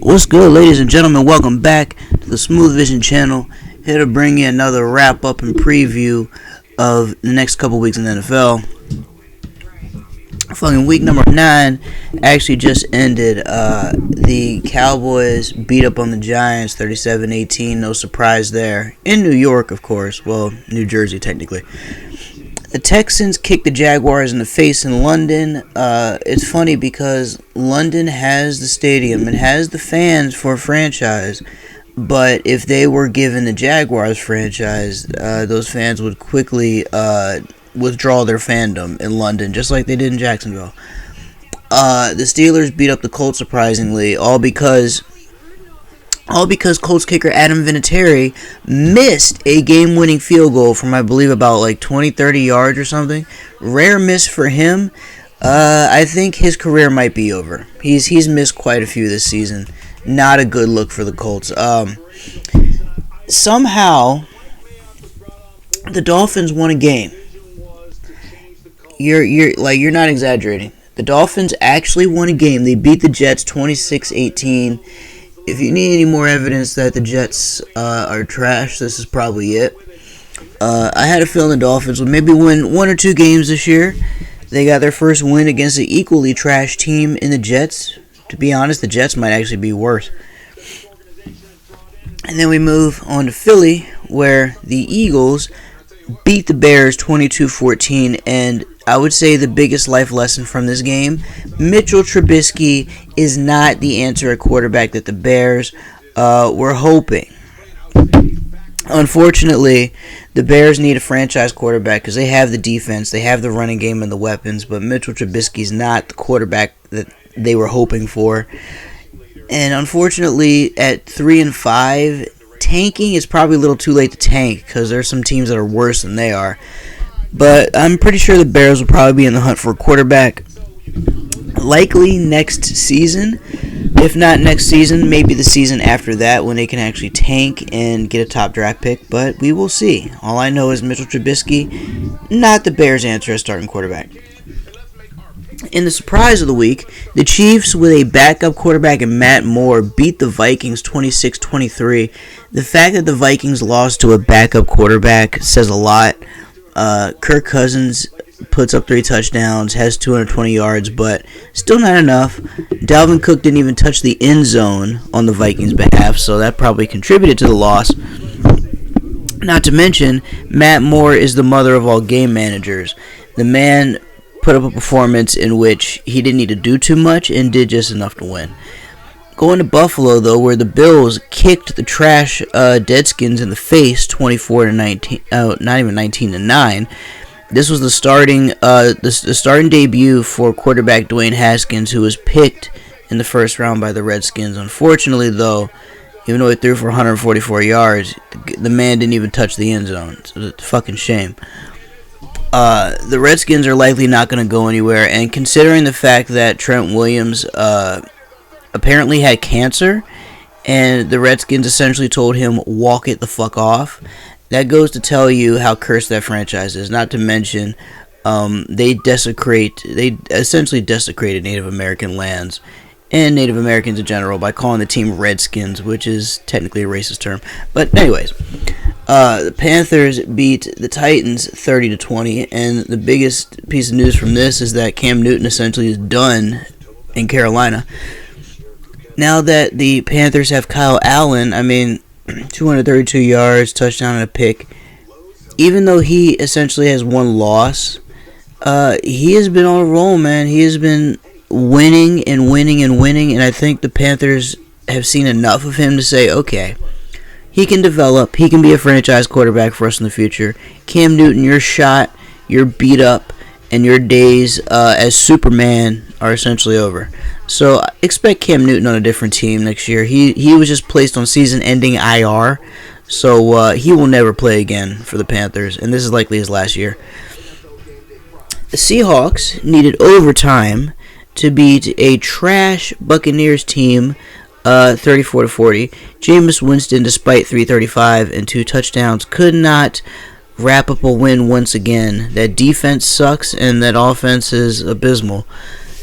What's good, ladies and gentlemen? Welcome back to the Smooth Vision channel. Here to bring you another wrap-up and preview of the next couple weeks in the NFL. Fucking week number 9 actually just ended. The Cowboys beat up on the Giants 37-18. No surprise there. In New York, of course. Well, New Jersey, technically. The Texans kicked the Jaguars in the face in London. It's funny because London has the stadium and has the fans for a franchise, but if they were given the Jaguars franchise, those fans would quickly withdraw their fandom in London, just like they did in Jacksonville. The Steelers beat up the Colts surprisingly, all because Colts kicker Adam Vinatieri missed a game-winning field goal from, I believe, about like 20-30 yards or something. Rare miss for him. I think his career might be over. He's missed quite a few this season. Not a good look for the Colts. Somehow, the Dolphins won a game. You're not exaggerating. The Dolphins actually won a game. They beat the Jets 26-18. If you need any more evidence that the Jets are trash, this is probably it. I had a feeling the Dolphins would maybe win 1 or 2 games this year. They got their first win against an equally trash team in the Jets. To be honest, the Jets might actually be worse. And then we move on to Philly, where the Eagles beat the Bears 22-14, and I would say the biggest life lesson from this game, Mitchell Trubisky is not the answer at quarterback that the Bears were hoping. Unfortunately, the Bears need a franchise quarterback because they have the defense, they have the running game and the weapons, but Mitchell Trubisky is not the quarterback that they were hoping for. And unfortunately, at 3-5, tanking is probably a little too late to tank because there's some teams that are worse than they are. But I'm pretty sure the Bears will probably be in the hunt for a quarterback likely next season. If not next season, maybe the season after that when they can actually tank and get a top draft pick. But we will see. All I know is Mitchell Trubisky, not the Bears' answer as starting quarterback. In the surprise of the week, the Chiefs, with a backup quarterback in Matt Moore, beat the Vikings 26-23. The fact that the Vikings lost to a backup quarterback says a lot. Kirk Cousins puts up 3 touchdowns, has 220 yards, but still not enough. Dalvin Cook didn't even touch the end zone on the Vikings' behalf, so that probably contributed to the loss. Not to mention, Matt Moore is the mother of all game managers. The man put up a performance in which he didn't need to do too much and did just enough to win. Going to Buffalo, though, where the Bills kicked the trash Deadskins in the face 24-19, not even 19-9. This was the starting debut for quarterback Dwayne Haskins, who was picked in the first round by the Redskins. Unfortunately, though, even though he threw for 144 yards, the man didn't even touch the end zone. It's a fucking shame. The Redskins are likely not going to go anywhere, and considering the fact that Trent Williams apparently had cancer, and the Redskins essentially told him, walk it the fuck off, that goes to tell you how cursed that franchise is. Not to mention, they essentially desecrated Native American lands and Native Americans in general by calling the team Redskins, which is technically a racist term. But anyways, the Panthers beat the Titans 30-20, and the biggest piece of news from this is that Cam Newton essentially is done in Carolina. Now that the Panthers have Kyle Allen, 232 yards, touchdown, and a pick. Even though he essentially has one loss, he has been on a roll, man. He has been winning and winning and winning, and I think the Panthers have seen enough of him to say, okay, he can develop, he can be a franchise quarterback for us in the future. Cam Newton, you're shot, you're beat up, and your days as Superman are essentially over. So expect Cam Newton on a different team next year. He was just placed on season-ending IR, so he will never play again for the Panthers, and this is likely his last year. The Seahawks needed overtime to beat a trash Buccaneers team 34-40. Jameis Winston, despite 335 and 2 touchdowns, could not wrap up a win once again. That defense sucks, and that offense is abysmal.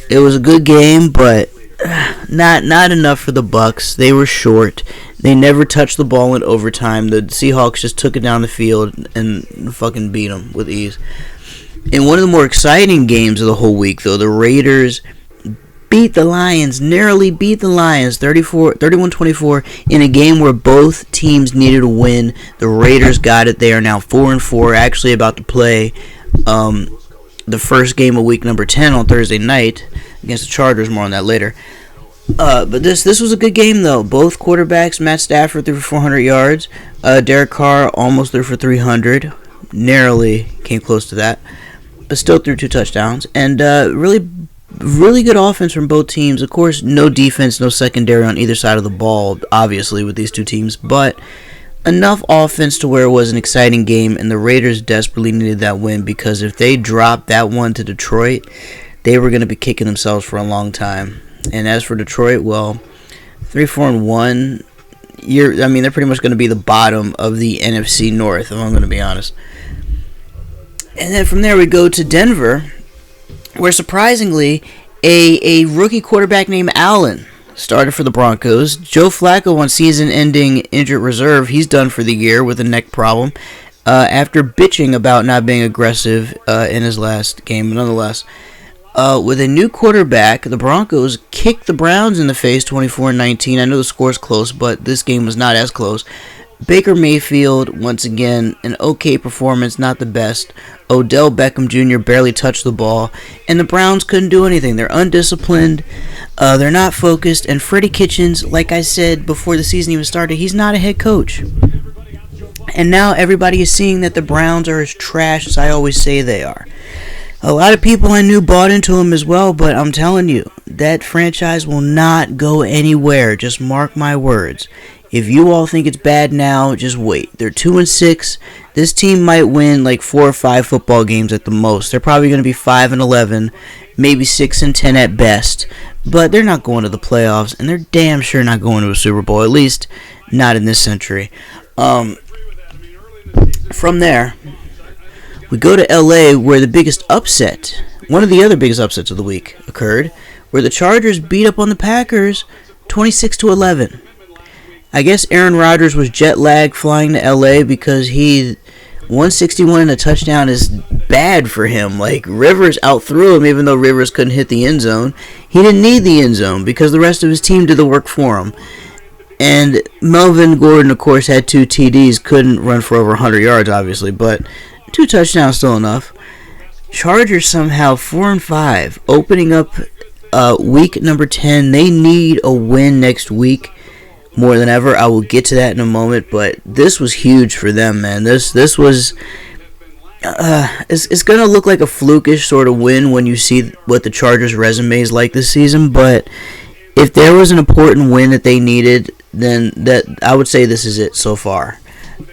It was a good game, but not enough for the Bucks. They were short. They never touched the ball in overtime. The Seahawks just took it down the field and fucking beat them with ease. In one of the more exciting games of the whole week, though, the Raiders beat the Lions, narrowly beat the Lions 31-24 in a game where both teams needed a win. The Raiders got it. They are now 4-4, actually about to play the first game of week number 10 on Thursday night against the Chargers. More on that later. But this was a good game, though. Both quarterbacks, Matt Stafford threw for 400 yards. Derek Carr almost threw for 300. Narrowly came close to that. But still threw 2 touchdowns. And really good offense from both teams. Of course, no defense, no secondary on either side of the ball, obviously, with these two teams. But enough offense to where it was an exciting game. And the Raiders desperately needed that win, because if they dropped that one to Detroit, they were going to be kicking themselves for a long time. And as for Detroit, well, 3-4-1. They're pretty much going to be the bottom of the NFC North, if I'm going to be honest. And then from there we go to Denver, where surprisingly a rookie quarterback named Allen started for the Broncos. Joe Flacco on season-ending injured reserve. He's done for the year with a neck problem after bitching about not being aggressive in his last game. But nonetheless, with a new quarterback, the Broncos kicked the Browns in the face 24-19. I know the score's close, but this game was not as close. Baker Mayfield, once again, an okay performance, not the best. Odell Beckham Jr. barely touched the ball, and the Browns couldn't do anything. They're undisciplined, they're not focused, and Freddie Kitchens, like I said before the season even started, he's not a head coach. And now everybody is seeing that the Browns are as trash as I always say they are. A lot of people I knew bought into him as well, but I'm telling you, that franchise will not go anywhere. Just mark my words. If you all think it's bad now, just wait. They're 2-6. This team might win like 4 or 5 football games at the most. They're probably going to be 5-11, maybe 6-10 at best. But they're not going to the playoffs, and they're damn sure not going to a Super Bowl. At least not in this century. From there, we go to LA, where the biggest upset, one of the other biggest upsets of the week, occurred, where the Chargers beat up on the Packers 26-11. I guess Aaron Rodgers was jet lagged flying to LA, because 161 and a touchdown is bad for him. Like, Rivers outthrew him, even though Rivers couldn't hit the end zone. He didn't need the end zone because the rest of his team did the work for him. And Melvin Gordon, of course, had 2 TDs, couldn't run for over 100 yards, obviously, but 2 touchdowns still enough. Chargers somehow 4-5, opening up week number 10. They need a win next week more than ever. I will get to that in a moment, but this was huge for them, man. This was it's gonna look like a flukish sort of win when you see what the Chargers' resume is like this season. But if there was an important win that they needed, then that I would say this is it so far.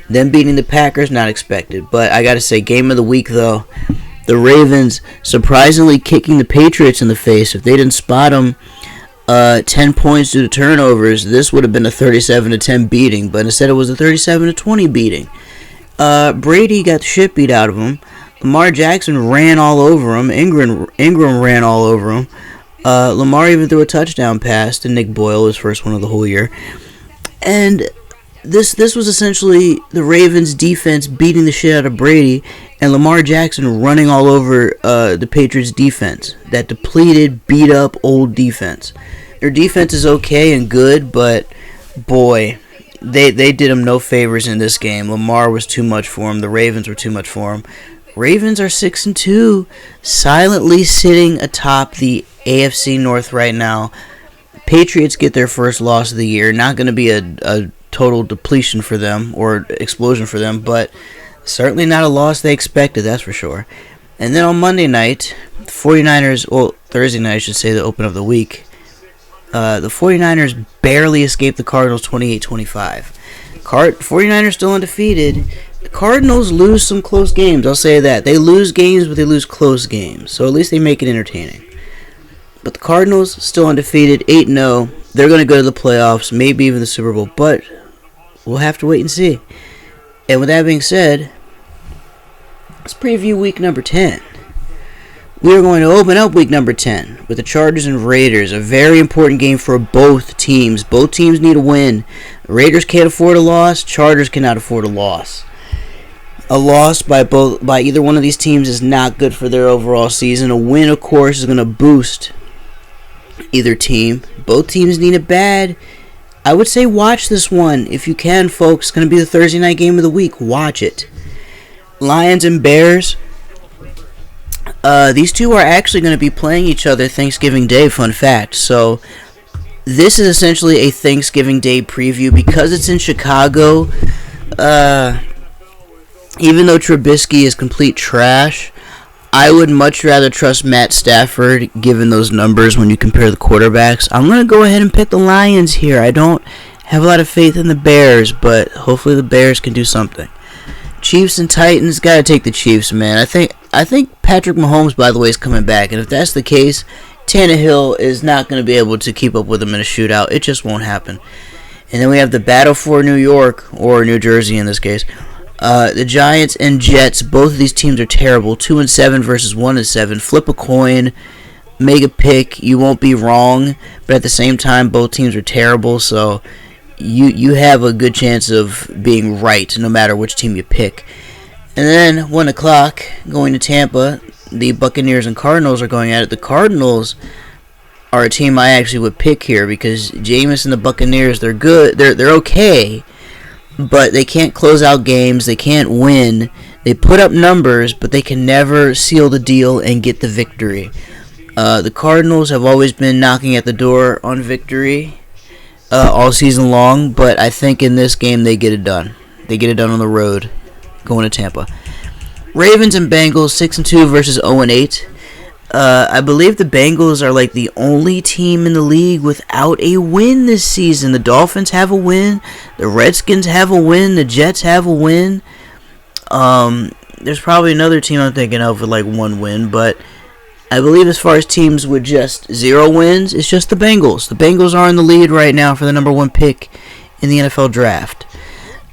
Them beating the Packers, not expected. But I gotta say, game of the week though, the Ravens surprisingly kicking the Patriots in the face. If they didn't spot them 10 points due to turnovers, this would have been a 37-10 beating, but instead it was a 37-20 beating. Brady got the shit beat out of him. Lamar Jackson ran all over him. Ingram ran all over him. Lamar even threw a touchdown pass to Nick Boyle, his first one of the whole year. And this was essentially the Ravens' defense beating the shit out of Brady, and Lamar Jackson running all over the Patriots' defense. That depleted, beat-up, old defense. Their defense is okay and good, but boy, they did him no favors in this game. Lamar was too much for him. The Ravens were too much for him. Ravens are 6-2, silently sitting atop the AFC North right now. Patriots get their first loss of the year. Not going to be a total depletion for them or explosion for them, but certainly not a loss they expected, that's for sure. And then on Monday night, the 49ers, well, Thursday night I should say, the open of the week, the 49ers barely escaped the Cardinals 28-25. 49ers still undefeated. The Cardinals lose some close games, I'll say that. They lose games, but they lose close games, so at least they make it entertaining. But the Cardinals still undefeated, 8-0. They're going to go to the playoffs, maybe even the Super Bowl, but we'll have to wait and see. And with that being said, let's preview week number 10. We are going to open up week number 10 with the Chargers and Raiders, a very important game for both teams. Both teams need a win. Raiders can't afford a loss. Chargers cannot afford a loss. A loss by either one of these teams is not good for their overall season. A win, of course, is going to boost either team. Both teams need it bad. I would say watch this one if you can, folks. It's going to be the Thursday night game of the week. Watch it. Lions and Bears. These two are actually going to be playing each other Thanksgiving Day, fun fact. So, this is essentially a Thanksgiving Day preview because it's in Chicago. Even though Trubisky is complete trash, I would much rather trust Matt Stafford given those numbers when you compare the quarterbacks. I'm going to go ahead and pick the Lions here. I don't have a lot of faith in the Bears, but hopefully the Bears can do something. Chiefs and Titans, gotta take the Chiefs, man. I think Patrick Mahomes, by the way, is coming back, and if that's the case, Tannehill is not going to be able to keep up with him in a shootout. It just won't happen. And then we have the battle for New York, or New Jersey in this case. The Giants and Jets, both of these teams are terrible. 2-7 versus 1-7. Flip a coin, make a pick. You won't be wrong, but at the same time, both teams are terrible, so you have a good chance of being right no matter which team you pick. And then 1 o'clock, going to Tampa, the Buccaneers and Cardinals are going at it. The Cardinals are a team I actually would pick here because Jameis and the Buccaneers, they're good. They're okay, but they can't close out games. They can't win. They put up numbers, but they can never seal the deal and get the victory. The Cardinals have always been knocking at the door on victory all season long, but I think in this game they get it done. They get it done on the road, going to Tampa. Ravens and Bengals, 6-2 versus 0-8. I believe the Bengals are like the only team in the league without a win this season. The Dolphins have a win. The Redskins have a win. The Jets have a win. There's probably another team I'm thinking of with like 1 win, but I believe as far as teams with just 0 wins, it's just the Bengals. The Bengals are in the lead right now for the number 1 pick in the NFL draft.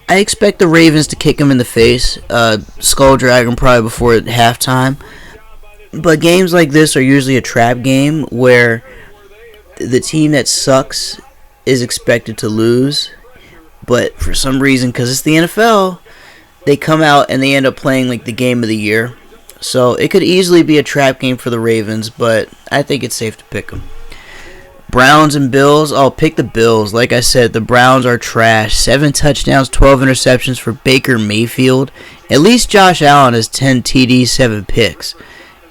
I expect the Ravens to kick them in the face. Skull Dragon probably before halftime. But games like this are usually a trap game where the team that sucks is expected to lose. But for some reason, because it's the NFL, they come out and they end up playing like the game of the year. So it could easily be a trap game for the Ravens, but I think it's safe to pick them. Browns and Bills, I'll pick the Bills. Like I said, the Browns are trash. 7 touchdowns, 12 interceptions for Baker Mayfield. At least Josh Allen has 10 TDs, 7 picks.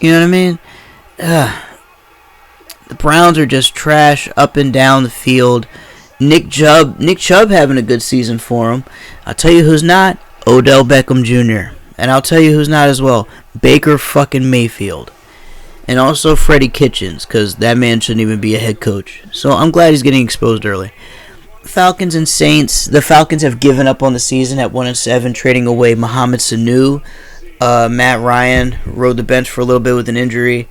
You know what I mean? The Browns are just trash up and down the field. Nick Chubb having a good season for him. I'll tell you who's not. Odell Beckham Jr. And I'll tell you who's not as well. Baker fucking Mayfield. And also Freddie Kitchens, because that man shouldn't even be a head coach. So I'm glad he's getting exposed early. Falcons and Saints. The Falcons have given up on the season at 1-7, trading away Mohamed Sanu. Matt Ryan rode the bench for a little bit with an injury.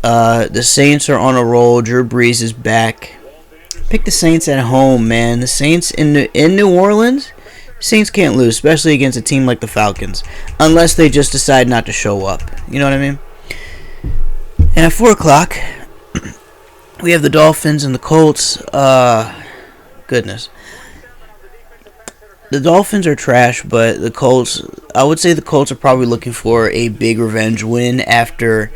The Saints are on a roll. Drew Brees is back. Pick the Saints at home, man. The Saints in New Orleans, Saints can't lose, especially against a team like the Falcons, unless they just decide not to show up. You know what I mean? And at 4 o'clock, we have the Dolphins and the Colts. Goodness. The Dolphins are trash, but the Colts, I would say the Colts are probably looking for a big revenge win after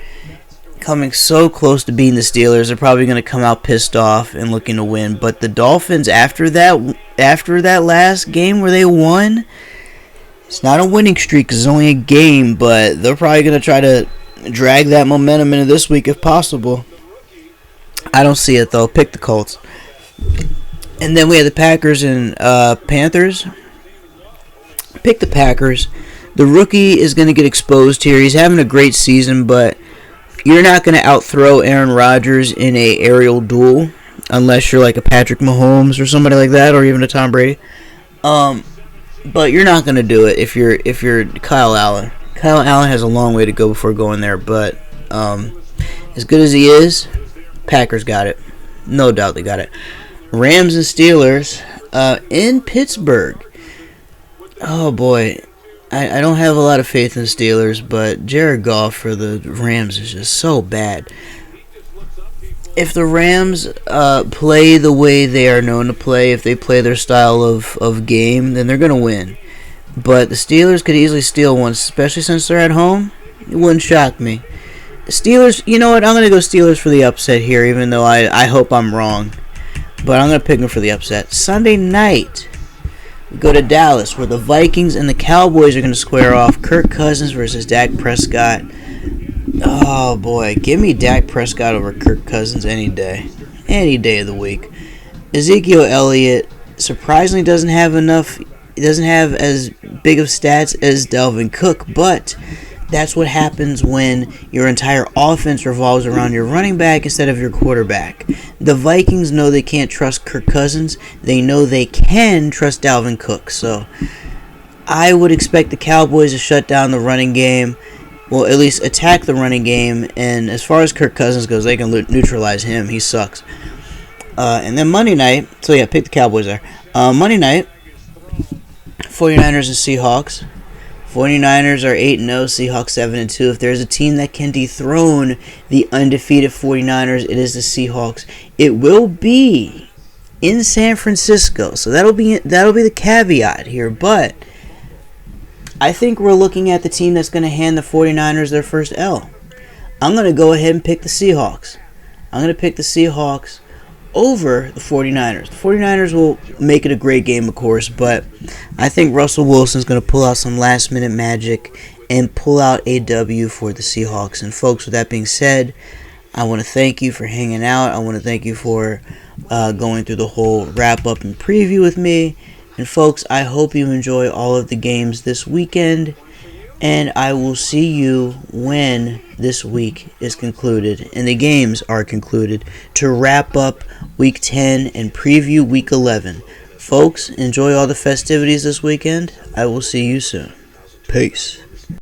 coming so close to beating the Steelers. They're probably going to come out pissed off and looking to win. But the Dolphins, after that last game where they won, it's not a winning streak because it's only a game, but they're probably going to try to drag that momentum into this week if possible. I don't see it, though. Pick the Colts. And then we have the Packers and Panthers. Pick the Packers. The rookie is going to get exposed here. He's having a great season, but you're not going to outthrow Aaron Rodgers in a aerial duel unless you're like a Patrick Mahomes or somebody like that, or even a Tom Brady. But you're not going to do it if you're Kyle Allen. Kyle Allen has a long way to go before going there, but as good as he is, Packers got it. No doubt they got it. Rams and Steelers in Pittsburgh. Oh boy, I don't have a lot of faith in the Steelers, but Jared Goff for the Rams is just so bad. If the Rams play the way they are known to play, if they play their style of game, then they're going to win. But the Steelers could easily steal one, especially since they're at home. It wouldn't shock me. Steelers, you know what? I'm going to go Steelers for the upset here, even though I hope I'm wrong. But I'm going to pick them for the upset. Sunday night, we go to Dallas, where the Vikings and the Cowboys are going to square off. Kirk Cousins versus Dak Prescott. Oh, boy. Give me Dak Prescott over Kirk Cousins any day. Any day of the week. Ezekiel Elliott surprisingly doesn't have as big of stats as Dalvin Cook, but that's what happens when your entire offense revolves around your running back instead of your quarterback. The Vikings know they can't trust Kirk Cousins. They know they can trust Dalvin Cook. So I would expect the Cowboys to shut down the running game. Well, at least attack the running game. And as far as Kirk Cousins goes, they can neutralize him. He sucks. And then Monday night. So yeah, pick the Cowboys there. Monday night, 49ers and Seahawks. 49ers are 8-0, Seahawks 7-2. If there's a team that can dethrone the undefeated 49ers, it is the Seahawks. It will be in San Francisco, so that'll be the caveat here. But I think we're looking at the team that's going to hand the 49ers their first L. I'm going to go ahead and pick the Seahawks. I'm going to pick the Seahawks over the 49ers. The 49ers will make it a great game, of course, but I think Russell Wilson's going to pull out some last-minute magic and pull out a W for the Seahawks. And, folks, with that being said, I want to thank you for hanging out. I want to thank you for going through the whole wrap-up and preview with me. And, folks, I hope you enjoy all of the games this weekend. And I will see you when this week is concluded and the games are concluded to wrap up Week 10 and preview Week 11. Folks, enjoy all the festivities this weekend. I will see you soon. Peace.